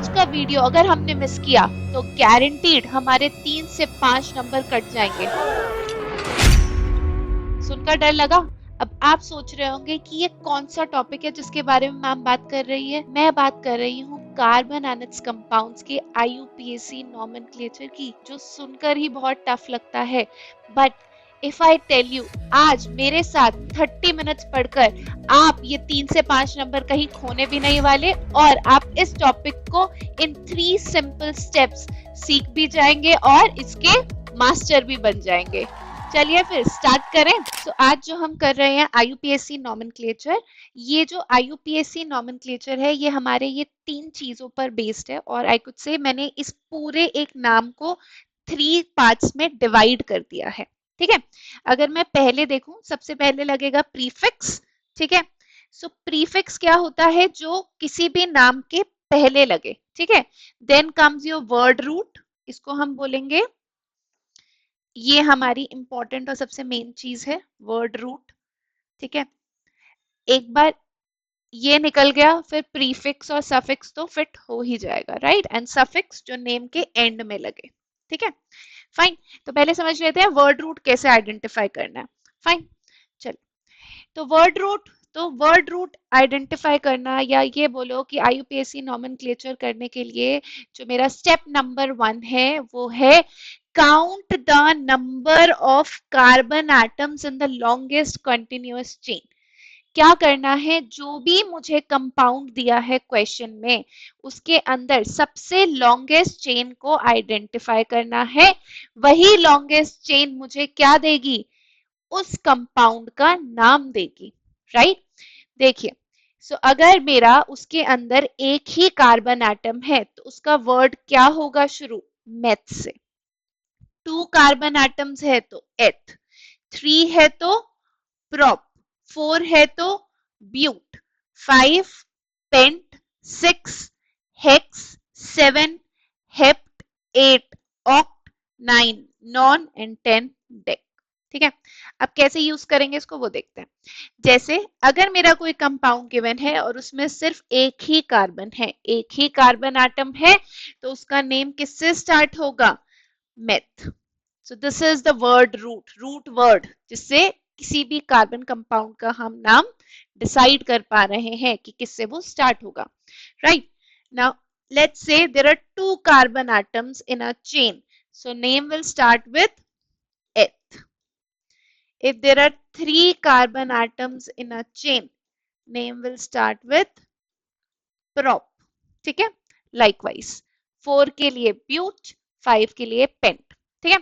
आज का वीडियो अगर हमने मिस किया तो गारंटीड हमारे 3 से 5 नंबर कट जाएंगे। सुनकर डर लगा? अब आप सोच रहे होंगे कि ये कौन सा टॉपिक है जिसके बारे में मैम बात कर रही है। मैं बात कर रही हूँ कार्बन एंड इट्स कंपाउंड्स के IUPAC नॉमेनक्लेचर की, जो सुनकर ही बहुत टफ लगता है। But if I tell you, आज मेरे साथ 30 मिनट्स पढ़कर आप ये 3 से 5 नंबर कहीं खोने भी नहीं वाले, और आप इस टॉपिक को इन 3 सिंपल स्टेप्स सीख भी जाएंगे और इसके मास्टर भी बन जाएंगे। चलिए फिर स्टार्ट करें। तो आज जो हम कर रहे हैं IUPAC नॉमेनक्लेचर, ये जो IUPAC नॉमेनक्लेचर है ये हमारे ये 3 चीजों पर बेस्ड है, और आई कुड से मैंने इस पूरे एक नाम को 3 पार्ट्स में डिवाइड कर दिया है। ठीक है, अगर मैं पहले देखूं, सबसे पहले लगेगा प्रीफिक्स। ठीक है, सो प्रीफिक्स क्या होता है? जो किसी भी नाम के पहले लगे। ठीक है, then comes your word root, इसको हम बोलेंगे, ये हमारी इंपॉर्टेंट और सबसे मेन चीज है, वर्ड रूट। ठीक है, एक बार ये निकल गया, फिर प्रीफिक्स और सफिक्स तो फिट हो ही जाएगा, राइट? एंड सफिक्स जो नेम के एंड में लगे। ठीक है, फाइन। तो पहले समझ लेते हैं वर्ड रूट कैसे आइडेंटिफाई करना है। फाइन, चलो। तो वर्ड रूट आइडेंटिफाई करना, या ये बोलो कि IUPAC नॉमेनक्लेचर करने के लिए जो मेरा स्टेप नंबर 1 है वो है count the number of carbon atoms in the longest continuous chain। क्या करना है? जो भी मुझे कंपाउंड दिया है क्वेश्चन में, उसके अंदर सबसे लॉन्गेस्ट चेन को आइडेंटिफाई करना है। वही लॉन्गेस्ट चेन मुझे क्या देगी? उस कंपाउंड का नाम देगी, राइट? देखिए, सो अगर मेरा उसके अंदर एक ही कार्बन एटम है तो उसका वर्ड क्या होगा शुरू? मेथ से। 2 कार्बन एटम्स है तो एथ, 3 है तो प्रोप, 4 है तो but, 5 pent, 6 hex, 7 hept, 8 oct, 9 non and 10 dec. ठीक है, अब कैसे यूज करेंगे इसको वो देखते हैं। जैसे अगर मेरा कोई कंपाउंड गिवन है और उसमें सिर्फ एक ही कार्बन है, एक ही कार्बन एटम है, तो उसका नेम किससे स्टार्ट होगा? Meth. So this is the word root, root word जिससे किसी भी कार्बन कंपाउंड का हम नाम डिसाइड कर पा रहे हैं कि किससे वो स्टार्ट होगा, right? Now let's say there are 2 carbon atoms in a chain, so name will start with eth. If there are 3 carbon atoms in a chain, name will start with prop। ठीक है, likewise 4 के लिए ब्यूट, 5 के लिए paint. ठीक है,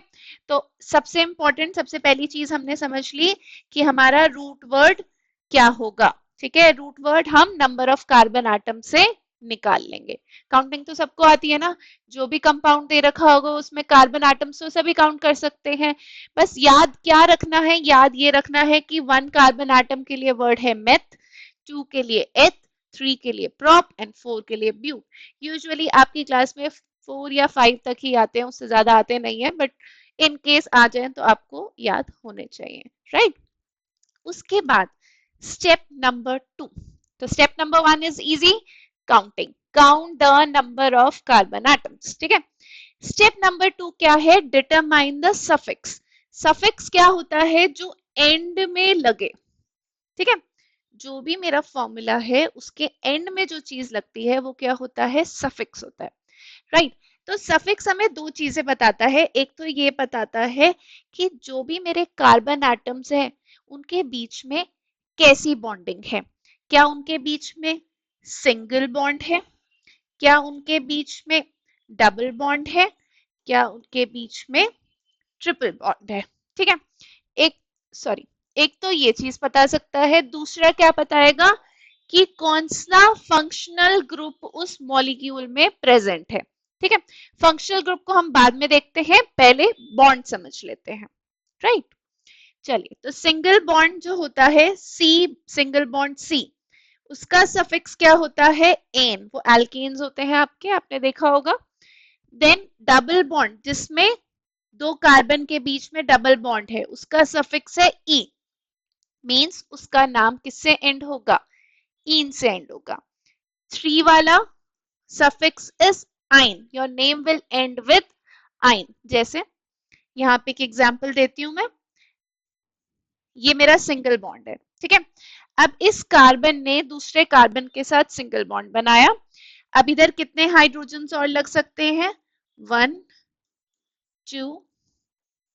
तो सबसे इंपॉर्टेंट, सबसे पहली चीज हमने समझ ली कि हमारा रूट वर्ड क्या होगा। ठीक है, रूट वर्ड हम नंबर ऑफ कार्बन एटम से निकाल लेंगे। काउंटिंग तो सबको आती है ना, जो भी कंपाउंड दे रखा होगा उसमें कार्बन एटम्स तो सभी काउंट कर सकते हैं। बस याद क्या रखना है? याद ये रखना है कि 1 कार्बन एटम के लिए वर्ड है मेथ, 2 के लिए एथ, 3 के लिए प्रोप एंड 4 के लिए ब्यूट। यूजुअली आपकी क्लास में 4 या 5 तक ही आते हैं, उससे ज्यादा आते नहीं है, बट इन केस आ जाए तो आपको याद होने चाहिए, राइट? उसके बाद स्टेप नंबर 2। तो step number 1 is easy, counting, count the number of carbon atoms. ठीक है, स्टेप नंबर 2 क्या है? Determine the suffix. सफिक्स क्या होता है? जो एंड में लगे। ठीक है, जो भी मेरा फॉर्मूला है उसके एंड में जो चीज लगती है वो क्या होता है? सफिक्स होता है, राइट? तो सफिक्स हमें 2 चीजें बताता है। एक तो ये बताता है कि जो भी मेरे कार्बन एटम्स हैं उनके बीच में कैसी बॉन्डिंग है। क्या उनके बीच में सिंगल बॉन्ड है? क्या उनके बीच में डबल बॉन्ड है? क्या उनके बीच में ट्रिपल बॉन्ड है? ठीक है, एक तो ये चीज बता सकता है। दूसरा क्या बताएगा? कि कौन सा फंक्शनल ग्रुप उस मॉलिक्यूल में प्रेजेंट है। ठीक है, फंक्शनल ग्रुप को हम बाद में देखते हैं, पहले बॉन्ड समझ लेते हैं, राइट? चलिए, तो सिंगल बॉन्ड जो होता है सी, सिंगल बॉन्ड सी, उसका सफिक्स क्या होता है? एन। वो एल्केन्स होते हैं आपके, आपने देखा होगा। देन डबल बॉन्ड, जिसमें 2 कार्बन के बीच में डबल बॉन्ड है, उसका सफिक्स है ई, मींस उसका नाम किससे एंड होगा? इन से एंड होगा। 3 वाला suffix is ine, your name will end with ine. जैसे यहाँ पे एक एग्जाम्पल देती हूं मैं, ये मेरा सिंगल बॉन्ड है, ठीक है। अब इस कार्बन ने दूसरे कार्बन के साथ सिंगल बॉन्ड बनाया। अब इधर कितने हाइड्रोजन और लग सकते हैं, 1 2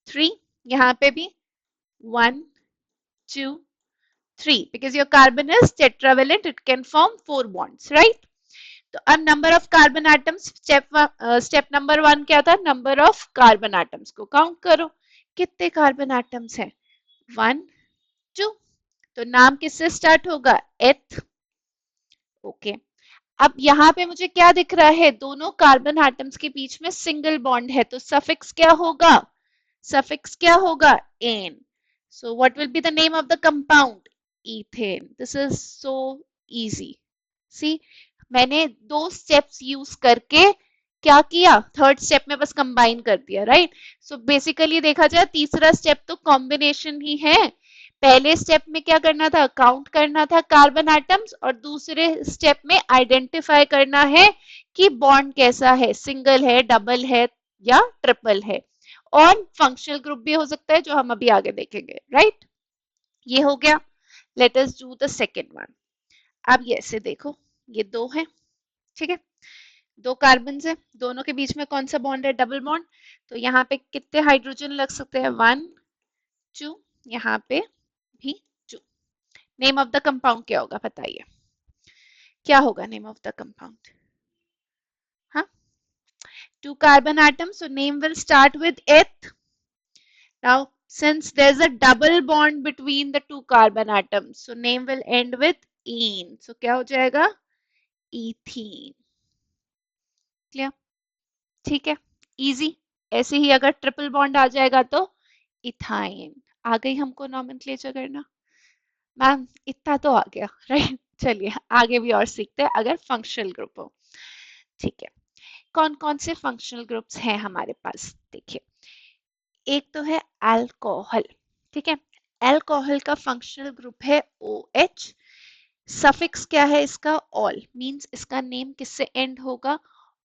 3, यहाँ पे भी 1 2 3, because your carbon is tetravalent, it can form 4 bonds, right? तो अब number of carbon atoms, step number 1 क्या था, नंबर ऑफ कार्बन एटम्स को काउंट करो, कितने कार्बन एटम्स हैं, 1 2, तो नाम किससे स्टार्ट होगा, एथ, ओके। अब यहाँ पे मुझे क्या दिख रहा है, दोनों कार्बन एटम्स के बीच में सिंगल बॉन्ड है, तो सफिक्स क्या होगा, सफिक्स क्या होगा, ane. So what will be the name of the compound, ethane. This is so easy. See, मैंने 2 स्टेप्स यूज करके क्या किया, थर्ड स्टेप में बस कंबाइन कर दिया, राइट। सो बेसिकली देखा जाए तीसरा स्टेप तो कॉम्बिनेशन ही है। पहले स्टेप में क्या करना था, काउंट करना था कार्बन एटम्स, और दूसरे स्टेप में आइडेंटिफाई करना है कि बॉन्ड कैसा है, सिंगल है, डबल है या ट्रिपल है, और फंक्शनल ग्रुप भी हो सकता है जो हम अभी आगे देखेंगे, राइट। ये हो गया। Let us do the second one. अब ये ऐसे देखो, ये 2 है, ठीक है, 2 कार्बन है, दोनों के बीच में कौन सा बॉन्ड है, डबल बॉन्ड। तो यहाँ पे कितने हाइड्रोजन लग सकते हैं, 1 2, यहाँ पे भी 2। नेम ऑफ द कंपाउंड क्या होगा बताइए, क्या होगा नेम ऑफ द कंपाउंड, हाँ, 2 carbon atoms, so name will start with eth. Now since there's a double bond between the 2 carbon atoms, so name will end with ene, so क्या हो जाएगा, ethene। Clear, ठीक है, easy. ऐसे ही अगर triple bond आ जाएगा तो इथाइन। आ गई हमको नॉमेनक्लेचर करना, मैम इतना तो आ गया, राइट। चलिए आगे भी और सीखते हैं अगर फंक्शनल ग्रुप हो, ठीक है। कौन कौन से फंक्शनल ग्रुप्स हैं हमारे पास, देखिए, एक तो है अल्कोहल, ठीक है। अल्कोहल का फंक्शनल ग्रुप है OH। सफिक्स क्या है इसका, ऑल, मींस इसका नेम किससे एंड होगा,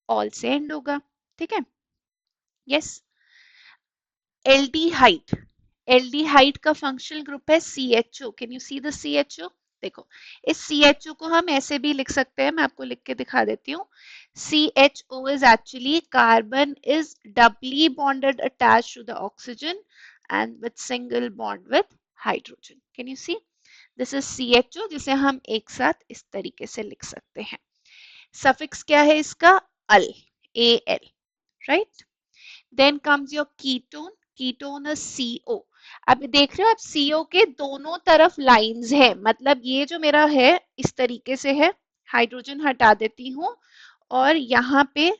ऑल से एंड होगा, ठीक है। यस। एल्डिहाइड, एल्डिहाइड का फंक्शनल ग्रुप है CHO। Can you see the CHO, देखो इस CHO को हम ऐसे भी लिख सकते हैं, मैं आपको लिख के दिखा देती हूँ। CHO is actually carbon is doubly bonded attached to the oxygen and with single bond with hydrogen. Can you see? This is CHO, जिसे हम एक साथ इस तरीके से लिख सकते हैं। सफिक्स क्या है इसका, अल, AL, right? Then comes your ketone, ketone CO। अब देख रहे हो आप, CO के दोनों तरफ लाइंस है, मतलब ये जो मेरा है इस तरीके से है, हाइड्रोजन हटा देती हूँ, और यहाँ पे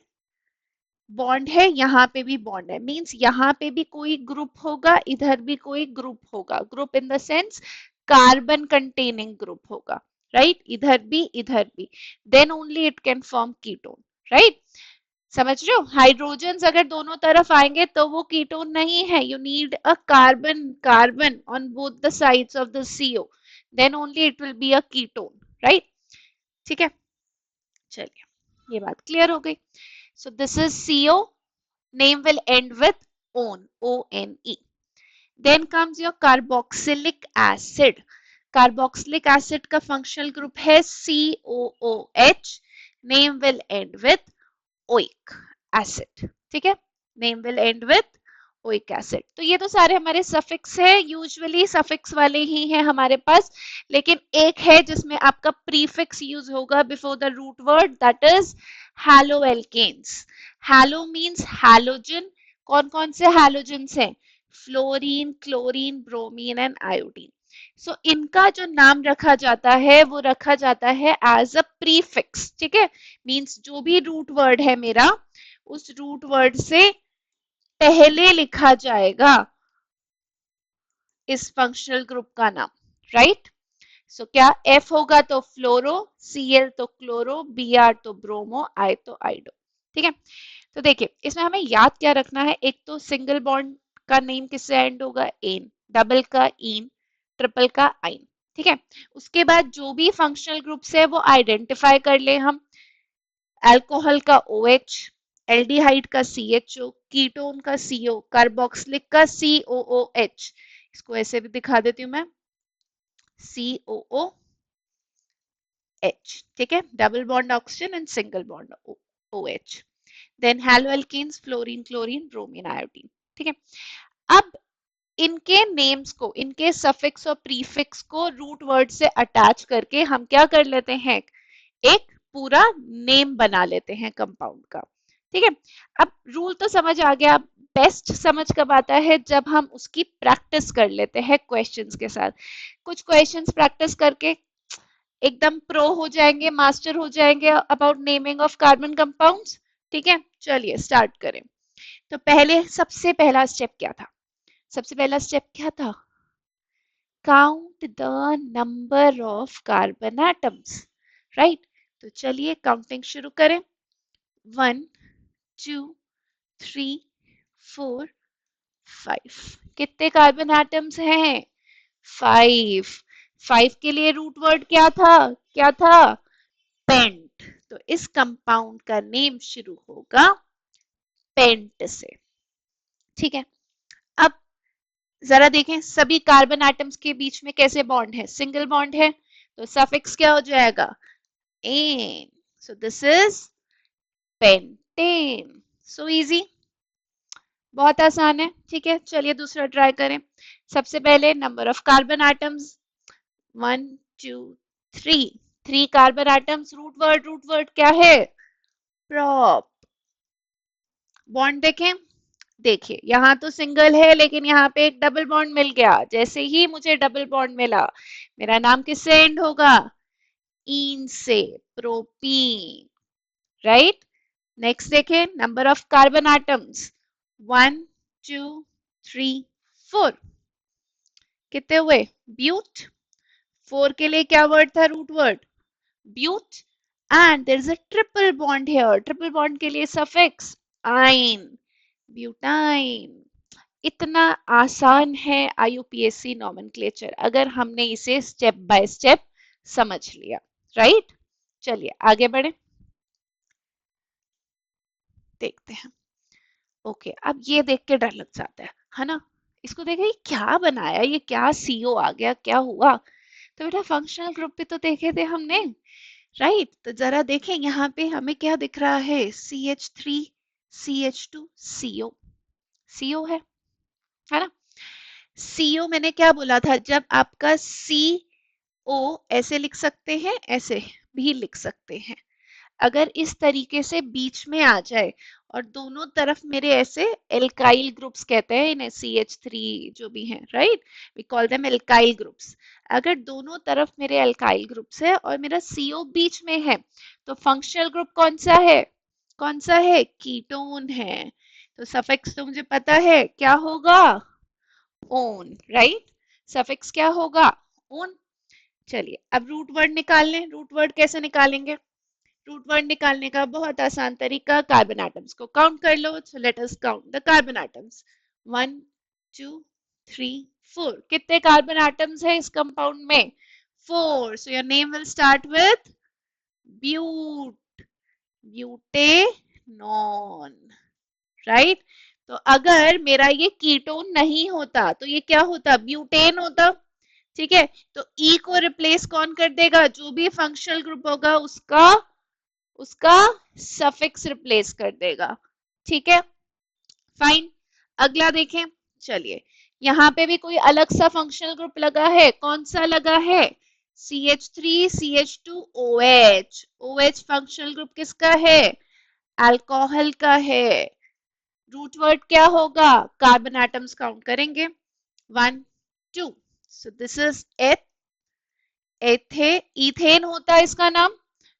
बॉन्ड है, यहाँ पे भी बॉन्ड है, मींस यहाँ पे भी कोई ग्रुप होगा, इधर भी कोई ग्रुप होगा, group in the sense carbon containing group होगा, राइट, इधर भी, then only it can form ketone, right. समझ रहे हो, हाइड्रोजन अगर दोनों तरफ आएंगे तो वो कीटोन नहीं है, you need a carbon, carbon on both the sides of the CO, then only it will be a ketone, right, ठीक है। चलिए ये बात क्लियर हो गई। So this is CO, name will end with on, ONE. Then comes your carboxylic acid. Carboxylic acid का functional group है COOH. Name will end with oic acid. ठीक है, name will end with oic acid. तो ये तो सारे हमारे suffix है, यूजुअली सफिक्स वाले ही हैं हमारे पास, लेकिन एक है जिसमें आपका प्रीफिक्स यूज होगा before the root word, that is haloalkanes. Halo means halogen. कौन कौन से हैलोजन्स हैं, fluorine, chlorine, bromine and iodine. So इनका जो नाम रखा जाता है वो रखा जाता है एज अ प्रीफिक्स, ठीक है, मींस जो भी रूट वर्ड है मेरा, उस रूट वर्ड से पहले लिखा जाएगा इस फंक्शनल ग्रुप का नाम, राइट। सो क्या F होगा तो फ्लोरो, Cl तो क्लोरो, Br तो ब्रोमो, I तो आइडो, ठीक है। तो देखिए इसमें हमें याद क्या रखना है, एक तो सिंगल बॉन्ड का नेम किससे एंड होगा, एन, डबल का इन, ट्रिपल का आइन, ठीक है। उसके बाद जो भी फंक्शनल ग्रुप्स है वो आइडेंटिफाई कर ले हम, अल्कोहल का OH, एल्डिहाइड का CHO, कीटोन का CO, कार्बोक्सिलिक का COOH। इसको ऐसे भी दिखा देती हूँ मैं, COOH। ठीक है, double bond oxygen and single bond OH। Then haloalkanes, fluorine, chlorine, bromine, iodine. ठीक है, अब इनके नेम्स को, इनके सफिक्स और प्रीफिक्स को रूट वर्ड से अटैच करके हम क्या कर लेते हैं, एक पूरा नेम बना लेते हैं कंपाउंड का। ठीक है, अब रूल तो समझ आ गया। बेस्ट समझ कब आता है, जब हम उसकी प्रैक्टिस कर लेते हैं क्वेश्चंस के साथ। कुछ क्वेश्चंस प्रैक्टिस करके एकदम प्रो हो जाएंगे, मास्टर हो जाएंगे about naming of carbon compounds. ठीक है, चलिए स्टार्ट करें। तो पहले सबसे पहला स्टेप क्या था, सबसे पहला स्टेप क्या था, count the number of carbon atoms. Right, तो चलिए काउंटिंग शुरू करें। 1 2 3 4 5। कितने कार्बन एटम्स हैं, 5। 5 के लिए रूट वर्ड क्या था, क्या था, पेंट। तो इस कंपाउंड का नेम शुरू होगा पेंट से। ठीक है, अब जरा देखें सभी कार्बन एटम्स के बीच में कैसे बॉन्ड है, सिंगल बॉन्ड है। तो सफिक्स क्या हो जाएगा, ane. So this is pentane. So easy, बहुत आसान है। ठीक है, चलिए दूसरा ट्राई करें। सबसे पहले number of carbon atoms, 1 2 3। 3 carbon atoms, root word क्या है, प्रॉप। बॉन्ड देखें, देखिए यहाँ तो सिंगल है लेकिन यहाँ पे एक डबल बॉन्ड मिल गया। जैसे ही मुझे डबल बॉन्ड मिला, मेरा नाम किससे एंड होगा, इन से, प्रोपीन। राइट, नेक्स्ट देखें नंबर ऑफ कार्बन एटम्स, 1 2 3 4। कितने हुए, ब्यूट। 4 के लिए क्या वर्ड था, root word but. And there is a triple bond here, triple bond के लिए सफिक्स आइन, ब्यूटाइन। इतना आसान है IUPAC नॉमेनक्लेचर, अगर हमने इसे स्टेप बाय स्टेप समझ लिया। राइट, चलिए आगे बढ़े, देखते हैं। ओके, अब ये देख के डर लग जाता है ना, इसको देखा ये क्या बनाया, ये क्या CO आ गया, क्या हुआ। तो बेटा फंक्शनल ग्रुप भी तो देखे थे हमने। राइट, तो जरा देखें यहाँ पे हमें क्या दिख रहा है, CH3 CH2 CO। CO है ना। CO मैंने क्या बोला था, जब आपका CO ऐसे लिख सकते हैं, ऐसे भी लिख सकते हैं। अगर इस तरीके से बीच में आ जाए और दोनों तरफ मेरे ऐसे एल्काइल ग्रुप्स कहते हैं इन्हें, CH3 जो भी हैं, right, we call them alkyl groups. अगर दोनों तरफ मेरे एल्काइल ग्रुप्स है और मेरा CO बीच में है, तो फंक्शनल ग्रुप कौन सा है, कौन सा है, कीटोन है। तो सफिक्स तो मुझे पता है क्या होगा, ओन। राइट, सफिक्स क्या होगा, ओन। चलिए अब रूट वर्ड निकाल लें। रूट वर्ड कैसे निकालेंगे, रूट वर्ड निकालने का बहुत आसान तरीका, कार्बन एटम्स को काउंट कर लो। So let us count the carbon atoms, 1 2 3 4। कितने कार्बन एटम्स है इस कंपाउंड में, 4। So your name will start with but, butanone. Right, तो अगर मेरा ये कीटोन नहीं होता तो ये क्या होता, ब्यूटेन होता। ठीक है, तो ई को रिप्लेस कौन कर देगा, जो भी फंक्शनल ग्रुप होगा उसका उसका सफिक्स रिप्लेस कर देगा। ठीक है, फाइन। अगला देखें, चलिए यहाँ पे भी कोई अलग सा फंक्शनल ग्रुप लगा है, कौन सा लगा है, CH3 CH2 OH। OH functional group किसका है, अल्कोहल का है। रूट वर्ड क्या होगा, कार्बन एटम्स काउंट करेंगे, 1 2। सो दिस इज इथेन होता है इसका नाम,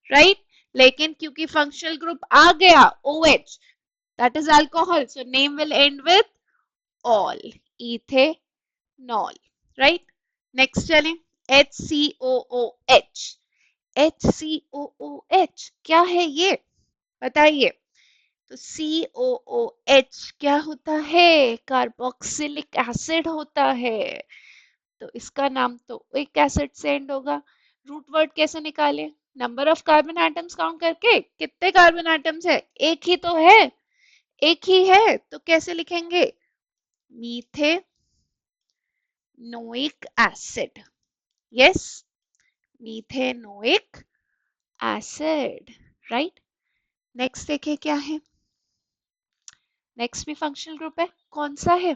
राइट। लेकिन क्योंकि फंक्शनल ग्रुप आ गया OH, that is alcohol, so name will end with all, ethanol, right। next चलें, HCOOH। HCOOH क्या है ये, बताइए। तो COOH क्या होता है, कार्बोक्सिलिक एसिड होता है। तो इसका नाम तो एक एसिड से एंड होगा। रूट वर्ड कैसे निकालें, number of carbon atoms count करके कितने कार्बन एटम्स है, एक ही तो है, एक ही है, तो कैसे लिखेंगे, methanoic acid, yes, methanoic acid, right. Next देखिए क्या है, नेक्स्ट भी फंक्शनल ग्रुप है, कौन सा है,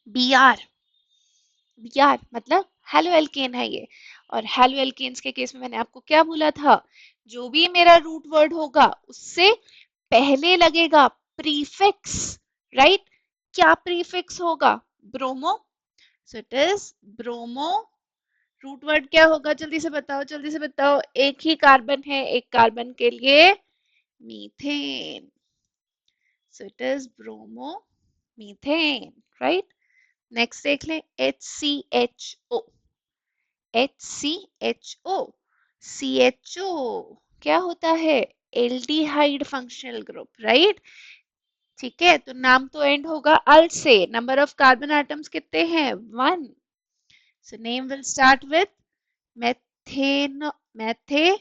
बी आर, बी आर मतलब हेलो एल्केन है ये। और हेलो एल्केन्स के केस में मैंने आपको क्या बोला था, जो भी मेरा रूट वर्ड होगा उससे पहले लगेगा प्रीफिक्स, राइट। क्या प्रीफिक्स होगा, bromo, so it is bromo. Root word क्या होगा, जल्दी से बताओ, जल्दी से बताओ, एक ही कार्बन है, एक कार्बन के लिए methane, so it is bromo methane, right. Next देख लें, HCHO, HCHO, CHO क्या होता है, एल्डिहाइड फंक्शनल ग्रुप, राइट। ठीक है, तो नाम तो एंड होगा अल से, नंबर ऑफ कार्बन एटम्स कितने हैं, 1, सो name will start with methane, मेथे,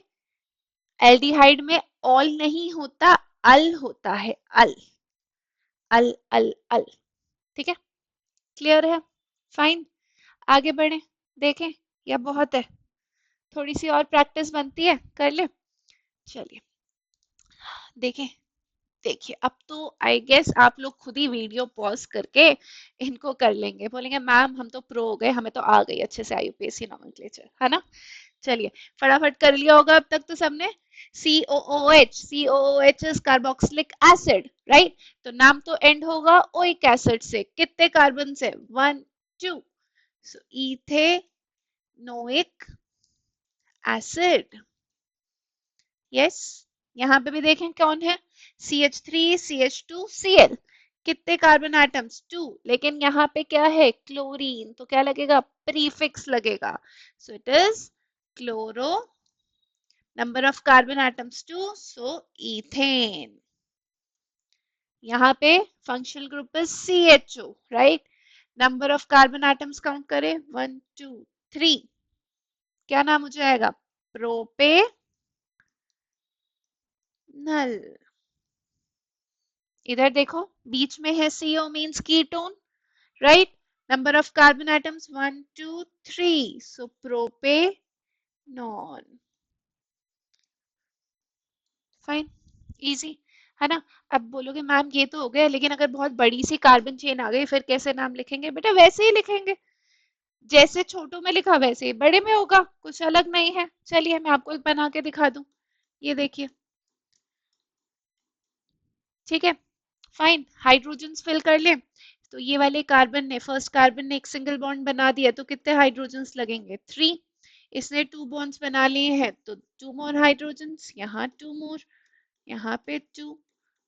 एल्डिहाइड में ऑल नहीं होता, अल होता है, अल, अल अल अल, ठीक है, क्लियर है, फाइन। आगे बढ़े, देखें, या बहुत है, थोड़ी सी और प्रैक्टिस बनती है, कर ले, चलिए देखें। देखिए अब तो आई गेस आप लोग खुद ही वीडियो पॉज करके इनको कर लेंगे, बोलेंगे मैम हम तो प्रो हो गए, हमें तो आ गई अच्छे से आईयूपीएसी नोमेनक्लेचर, है ना। चलिए फटाफट कर लिया होगा अब तक तो सबने। COOH, COOH is carboxylic acid, right. तो नाम तो एंड होगा ओइक एसिड से, कितने कार्बन से, 1 2, सो इथेनोइक एसिड, यस। यहाँ पे भी देखें कौन है, CH3 CH2 Cl, कितने कार्बन एटम्स, 2, लेकिन यहाँ पे क्या है, क्लोरीन, तो क्या लगेगा, प्रीफिक्स लगेगा, सो it is chloro, number of carbon atoms 2, so ethane. यहाँ पे functional group is CHO, right. Number of carbon atoms count करें, 1 2 3, क्या नाम हो जाएगा, प्रोपेनल, इधर देखो बीच में है CO means ketone, right. Number of carbon atoms 1 2 3, so propanone, fine, easy, है ना। अब बोलोगे मैम ये तो हो गया, लेकिन अगर बहुत बड़ी सी कार्बन चेन आ गई फिर कैसे नाम लिखेंगे, बेटा वैसे ही लिखेंगे, जैसे छोटों में लिखा वैसे ही बड़े में होगा, कुछ अलग नहीं है। चलिए मैं आपको एक बना के दिखा दूं, ये देखिए, ठीक है, फाइन, हाइड्रोजन्स फिल कर ले। तो ये वाले कार्बन ने, फर्स्ट कार्बन ने एक सिंगल बॉन्ड बना दिया, तो कितने हाइड्रोजन्स लगेंगे, 3, इसने 2 बॉन्ड्स बना लिए हैं तो 2 मोर हाइड्रोजन्स, यहाँ 2 मोर, यहाँ पे 2,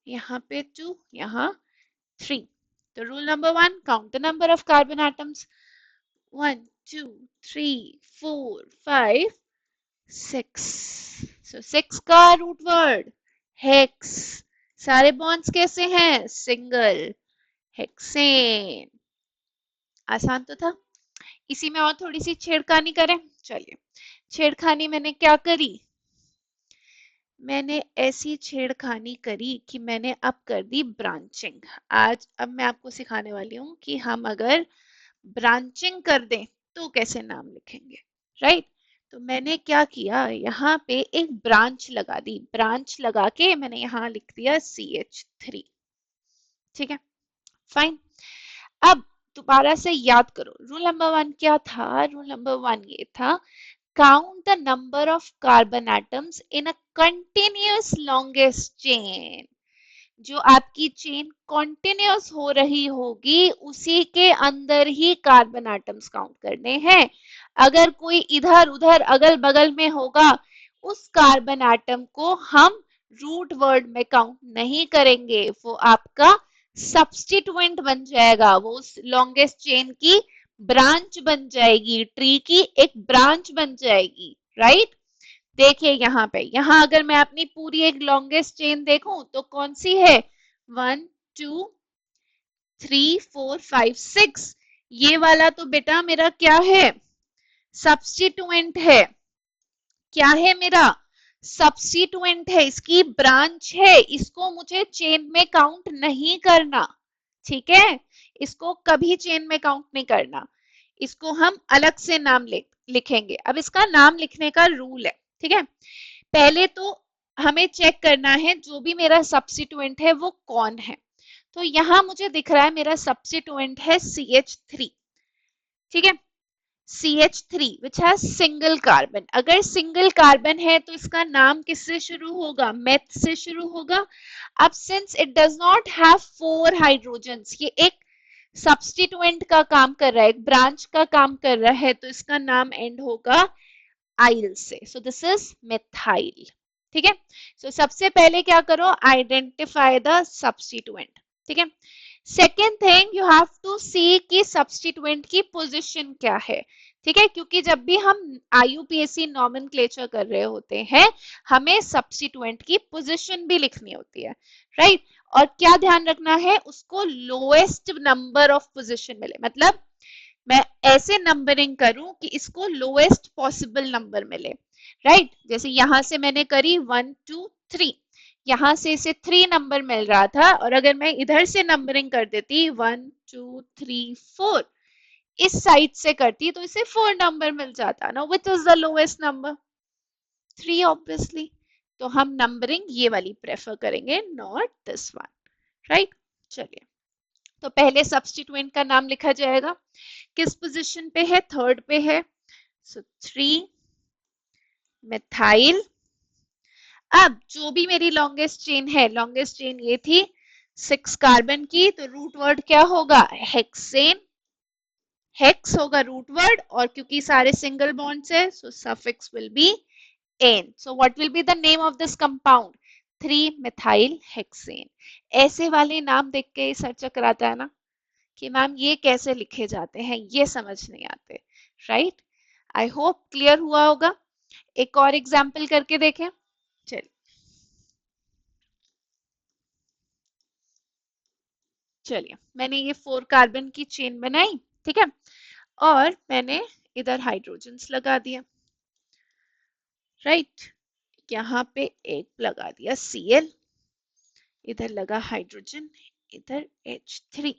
यहाँ पे 2, यहाँ 3। तो rule number 1, count the number of carbon atoms, 1 2 3 4 5 6, सो 6 का रूट वर्ड हेक्स, सारे बॉन्ड्स कैसे हैं, सिंगल, हेक्सेन, आसान तो था। इसी में और थोड़ी सी छेड़खानी करें, चलिए छेड़खानी मैंने क्या करी, मैंने ऐसी छेड़खानी करी कि मैंने अब कर दी ब्रांचिंग। आज अब मैं आपको सिखाने वाली हूँ कि हम अगर ब्रांचिंग कर दें तो कैसे नाम लिखेंगे, राइट। तो मैंने क्या किया, यहाँ पे एक ब्रांच लगा दी, ब्रांच लगा के मैंने यहाँ लिख दिया CH3, ठीक है, फाइन। अब दोबारा से याद करो, रूल नंबर 1 क्या था, रूल नंबर 1 ये था, count the number of carbon atoms in a continuous longest chain. जो आपकी चेन कॉन्टिन्यूअस हो रही होगी उसी के अंदर ही कार्बन एटम्स काउंट करने हैं। अगर कोई इधर उधर अगल बगल में होगा उस कार्बन एटम को हम रूट वर्ड में काउंट नहीं करेंगे, वो आपका सब्स्टिट्यूएंट बन जाएगा, वो उस लॉन्गेस्ट चेन की ब्रांच बन जाएगी, ट्री की एक ब्रांच बन जाएगी, राइट। देखिए यहाँ पे, यहाँ अगर मैं अपनी पूरी एक लॉन्गेस्ट चेन देखूं तो कौन सी है, 1 2 3 4 5 6, ये वाला तो बेटा मेरा क्या है, सब्स्टिट्यूएंट है, क्या है मेरा, सब्स्टिट्यूएंट है, इसकी ब्रांच है, इसको मुझे चेन में काउंट नहीं करना, ठीक है, इसको कभी चेन में काउंट नहीं करना, इसको हम अलग से नाम लिखेंगे। अब इसका नाम लिखने का रूल है, ठीक है। पहले तो हमें चेक करना है जो भी मेरा सब्स्टिट्यूएंट है वो कौन है। तो यहां मुझे दिख रहा है मेरा सब्स्टिट्यूएंट है CH3, ठीक है, CH3 which has single carbon. अगर सिंगल कार्बन है तो इसका नाम किससे शुरू होगा, मेथ से शुरू होगा। अब since it does not have 4 hydrogens, ये एक सब्स्टिट्यूएंट का काम कर रहा है, एक ब्रांच का काम कर रहा है, तो इसका नाम एंड होगा आइल से। सो दिस इज मिथाइल, ठीक है। सो सबसे पहले क्या करो, आइडेंटिफाई द सब्स्टिट्यूएंट, ठीक है। Second thing you have to see कि सब्स्टिट्यूएंट की पोजीशन क्या है, ठीक है, क्योंकि जब भी हम IUPAC नॉमेनक्लेचर कर रहे होते हैं हमें सब्स्टिट्यूएंट की पोजीशन भी लिखनी होती है, राइट। और क्या ध्यान रखना है, उसको लोएस्ट नंबर ऑफ पोजीशन मिले, मतलब मैं ऐसे नंबरिंग करूं कि इसको लोएस्ट पॉसिबल नंबर मिले, राइट। जैसे यहां से मैंने करी 1 2 3, यहां से इसे 3 नंबर मिल रहा था, और अगर मैं इधर से नंबरिंग कर देती 1 2 3 4, इस साइड से करती तो इसे 4 नंबर मिल जाता ना, which is the lowest number, 3 obviously. तो हम नंबरिंग ये वाली प्रेफर करेंगे, नॉट दिस वन, राइट। चलिए, तो पहले सब्स्टिट्यूएंट का नाम लिखा जाएगा, किस पोजीशन पे है, थर्ड पे है, सो 3 मिथाइल। अब जो भी मेरी लॉन्गेस्ट चेन है, लॉन्गेस्ट चेन ये थी 6 कार्बन की, तो रूट वर्ड क्या होगा, हेक्सेन, हेक्स होगा रूट वर्ड, और क्योंकि सारे सिंगल बॉन्ड्स है so suffix will be ane. So what will be the name of this compound, 3 methyl hexane. ऐसे वाले नाम देख के सर चकराता है ना कि मैम ये कैसे लिखे जाते हैं, ये समझ नहीं आते, राइट। आई होप क्लियर हुआ होगा। एक और एग्जाम्पल करके देखें, चलिए चलिए, मैंने ये 4 कार्बन की चेन बनाई, ठीक है, और मैंने इधर हाइड्रोजन्स लगा दिया, राइट। यहाँ पे एक लगा दिया Cl, इधर लगा हाइड्रोजन, इधर H3।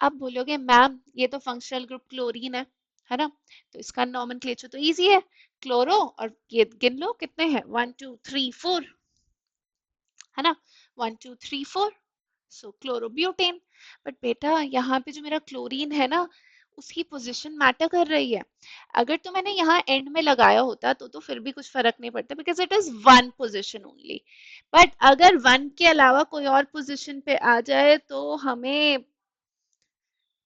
अब बोलोगे मैम ये तो फंक्शनल ग्रुप क्लोरीन है ना, तो इसका नॉमेनक्लेचर तो इजी है, क्लोरो, और ये गिन लो कितने हैं, 1 2 3 4, है ना, 1 2 3 4, सो क्लोरोब्यूटेन। बट बेटा यहाँ पे जो मेरा क्लोरीन है ना उसकी पोजीशन मैटर कर रही है। अगर तो मैंने यहाँ एंड में लगाया होता तो फिर भी कुछ फर्क नहीं पड़ता, because it is one position only. But अगर वन के अलावा कोई और पोजीशन पे आ जाए तो हमें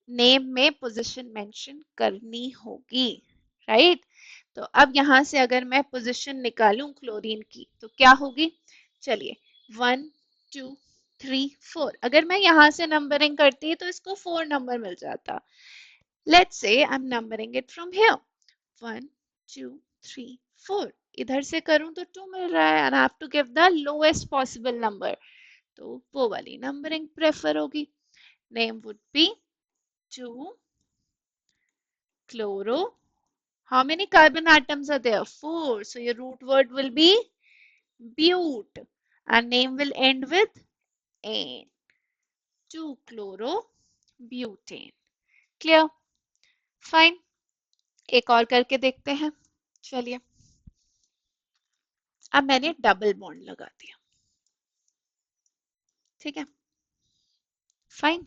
नेम में पोजीशन मेंशन करनी होगी, राइट। तो अब यहां से अगर मैं पोजीशन निकालूं क्लोरीन की तो क्या होगी, चलिए 1 2 3 4, अगर मैं यहां से नंबरिंग करती तो इसको 4 नंबर मिल जाता। Let's say I am numbering it from here, 1 2 3 4, इधर से करूं तो 2 मिल रहा है, and I have to give the lowest possible number, तो वो वाली नंबरिंग प्रेफर होगी। Name would be 2 chloro. How many carbon atoms are there? 4. So your root word will be bute. And name will end with ane. 2-chloro-butane. Clear? Fine. एक और करके देखते हैं, चलिए। अब मैंने डबल बॉन्ड लगा दिया, ठीक है, फाइन,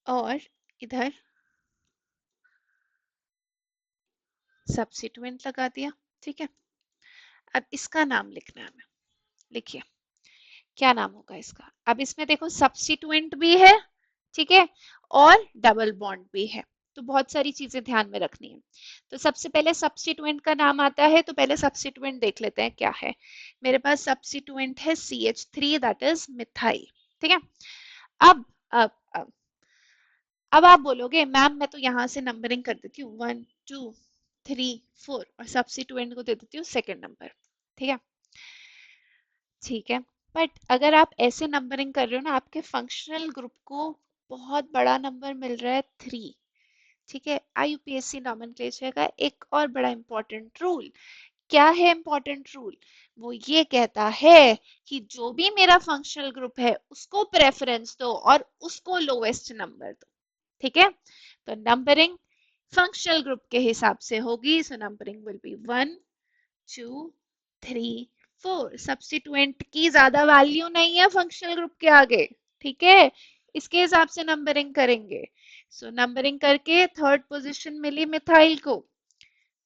और इधर सब्स्टिट्यूएंट लगा दिया, ठीक है। अब इसका नाम लिखना है हमें, लिखिए क्या नाम होगा इसका। अब इसमें देखो सब्स्टिट्यूएंट भी है, ठीक है, और डबल बॉन्ड भी है, तो बहुत सारी चीजें ध्यान में रखनी है। तो सबसे पहले सब्स्टिट्यूएंट का नाम आता है, तो पहले सब्स्टिट्यूएंट देख लेते हैं क्या है। मेरे पास सब्स्टिट्यूएंट है CH3, दैट इज मिथाइल, ठीक है। अब अब अब अब आप बोलोगे मैम मैं तो यहां से नंबरिंग कर देती हूँ 1 2 3 4, और सब्स्टिट्यूएंट को दे देती हूँ सेकेंड नंबर, ठीक है, ठीक है। बट अगर आप ऐसे नंबरिंग कर रहे हो ना, आपके फंक्शनल ग्रुप को बहुत बड़ा नंबर मिल रहा है 3, ठीक है। IUPAC नॉमेनक्लेचर का एक और बड़ा इंपॉर्टेंट रूल क्या है इंपॉर्टेंट रूल? वो ये कहता है कि जो भी मेरा फंक्शनल ग्रुप है उसको प्रेफरेंस दो और उसको लोएस्ट नंबर दो। ठीक है, तो नंबरिंग फंक्शनल ग्रुप के हिसाब से होगी। सो नंबरिंग विल बी 1 2 3 4। सब्स्टिट्यूएंट की ज्यादा वैल्यू नहीं है फंक्शनल ग्रुप के आगे, ठीक है, इसके हिसाब से नंबरिंग करेंगे। सो नंबरिंग करके थर्ड पोजीशन मिली मिथाइल को,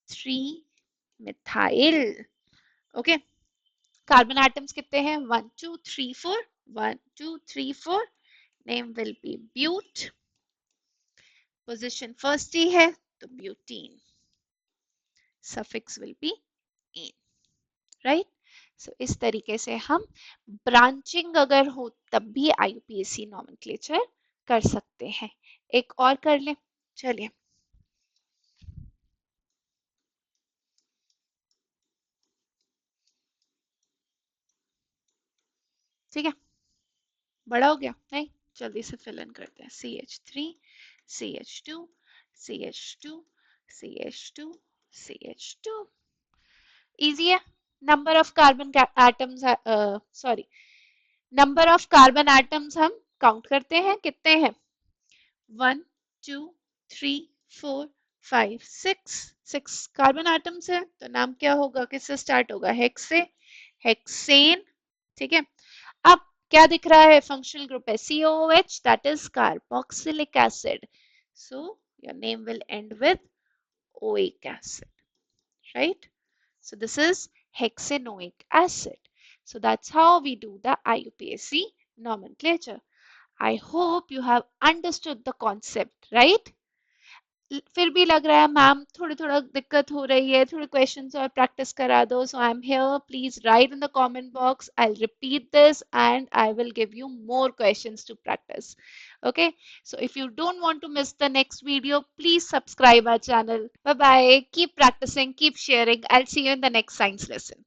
3 मिथाइल। ओके, कार्बन एटम्स कितने हैं? 1 2 3 4, 1 2 3 4। Name will be but, position first ही है तो butene, suffix will be ene, right. So इस तरीके से हम ब्रांचिंग अगर हो तब भी आईयूपीएसी नॉमेनक्लेचर कर सकते हैं। एक और कर लें, चलिए। ठीक है, बड़ा हो गया नहीं, जल्दी से फिल इन करते हैं। CH3 CH2 CH2 CH2 CH2। Easy है। Number of carbon atoms, sorry, number of carbon atoms हम काउंट करते हैं, कितने हैं? 1 2 3 4 5 6। 6 कार्बन एटम्स है तो नाम क्या होगा, किससे स्टार्ट होगा? हेक्स से, हेक्सेन। ठीक है, अब क्या दिख रहा है? फंक्शनल ग्रुप है COOH, that is carboxylic acid. So your name will and with oic acid, right? So this is hexanoic acid. So that's how we do the IUPAC nomenclature. I hope you have understood the concept, right? फिर भी लग रहा है ma'am थोड़ी थोड़ा दिक्कत हो रही है, थोड़े क्वेश्चंस और प्रैक्टिस करा दो, so I am here, please write in the comment box, I will repeat this and I will give you more questions to practice. Okay, so if you don't want to miss the next video, please subscribe our channel. Bye bye, keep practicing, keep sharing. I'll see you in the next science lesson.